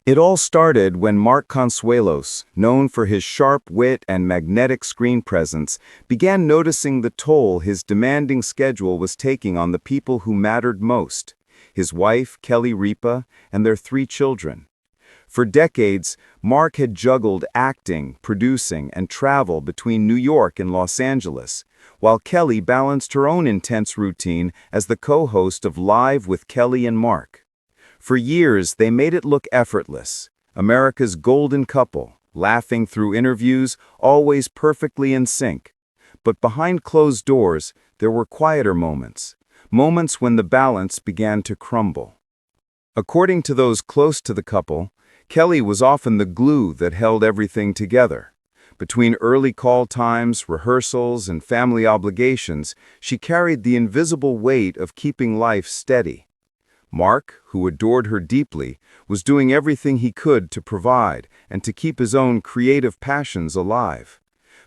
It all started when Mark Consuelos, known for his sharp wit and magnetic screen presence, began noticing the toll his demanding schedule was taking on the people who mattered most: his wife, Kelly Ripa, and their 3 children. For decades, Mark had juggled acting, producing, and travel between New York and Los Angeles, while Kelly balanced her own intense routine as the co-host of Live with Kelly and Mark. For years, they made it look effortless, America's golden couple, laughing through interviews, always perfectly in sync. But behind closed doors, there were quieter moments when the balance began to crumble. According to those close to the couple, Kelly was often the glue that held everything together. Between early call times, rehearsals, and family obligations, she carried the invisible weight of keeping life steady. Mark, who adored her deeply, was doing everything he could to provide and to keep his own creative passions alive.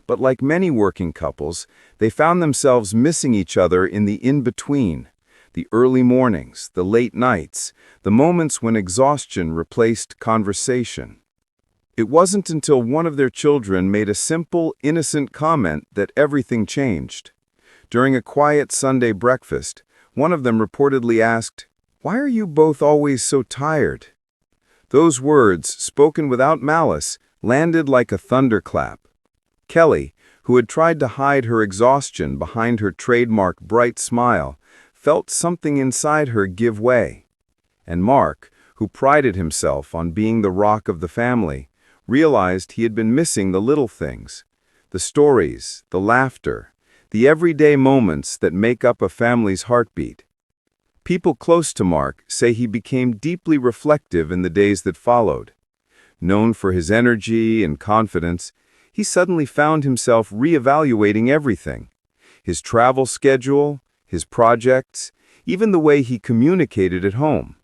But like many working couples, they found themselves missing each other in the in-between, the early mornings, the late nights, the moments when exhaustion replaced conversation. It wasn't until one of their children made a simple, innocent comment that everything changed. During a quiet Sunday breakfast, one of them reportedly asked, "Why are you both always so tired?" Those words, spoken without malice, landed like a thunderclap. Kelly, who had tried to hide her exhaustion behind her trademark bright smile, felt something inside her give way. And Mark, who prided himself on being the rock of the family, realized he had been missing the little things, the stories, the laughter, the everyday moments that make up a family's heartbeat. People close to Mark say he became deeply reflective in the days that followed. Known for his energy and confidence, he suddenly found himself reevaluating everything: his travel schedule, his projects, even the way he communicated at home.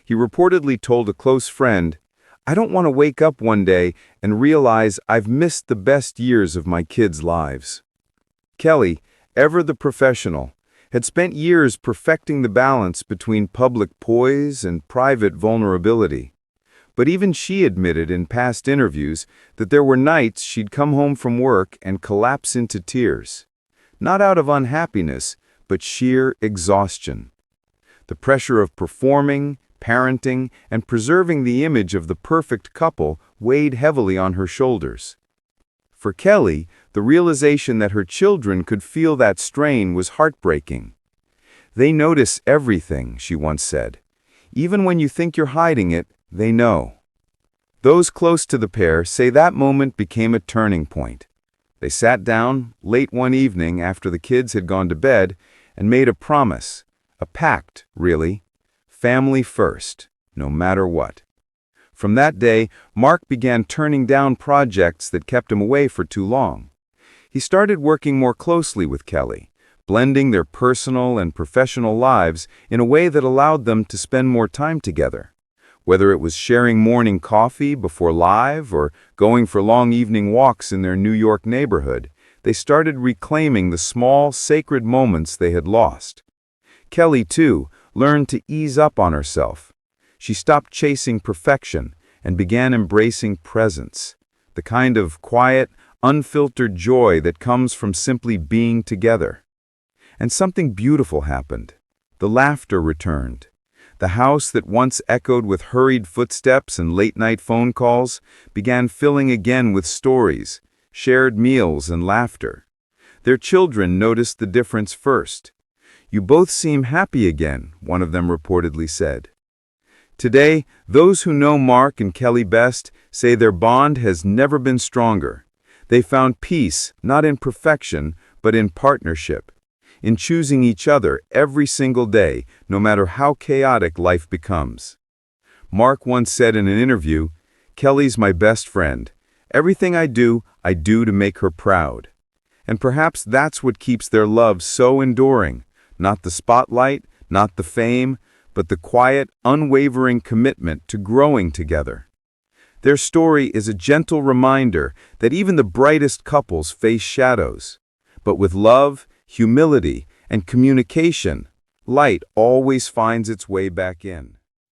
He reportedly told a close friend, "I don't want to wake up one day and realize I've missed the best years of my kids' lives." Kelly, ever the professional, had spent years perfecting the balance between public poise and private vulnerability. But even she admitted in past interviews that there were nights she'd come home from work and collapse into tears. Not out of unhappiness, but sheer exhaustion. The pressure of performing, parenting, and preserving the image of the perfect couple weighed heavily on her shoulders. For Kelly, the realization that her children could feel that strain was heartbreaking. "They notice everything," she once said. "Even when you think you're hiding it, they know." Those close to the pair say that moment became a turning point. They sat down late one evening after the kids had gone to bed and made a promise, a pact, really: family first, no matter what. From that day, Mark began turning down projects that kept him away for too long. He started working more closely with Kelly, blending their personal and professional lives in a way that allowed them to spend more time together. Whether it was sharing morning coffee before Live or going for long evening walks in their New York neighborhood, they started reclaiming the small, sacred moments they had lost. Kelly, too, learned to ease up on herself. She stopped chasing perfection and began embracing presence, the kind of quiet, unfiltered joy that comes from simply being together. And something beautiful happened. The laughter returned. The house that once echoed with hurried footsteps and late-night phone calls began filling again with stories, shared meals, and laughter. Their children noticed the difference first. "You both seem happy again," one of them reportedly said. Today, those who know Mark and Kelly best say their bond has never been stronger. They found peace not in perfection, but in partnership, in choosing each other every single day, no matter how chaotic life becomes. Mark once said in an interview, "Kelly's my best friend. Everything I do to make her proud." And perhaps that's what keeps their love so enduring: not the spotlight, not the fame, but the quiet, unwavering commitment to growing together. Their story is a gentle reminder that even the brightest couples face shadows. But with love, humility, and communication, light always finds its way back in.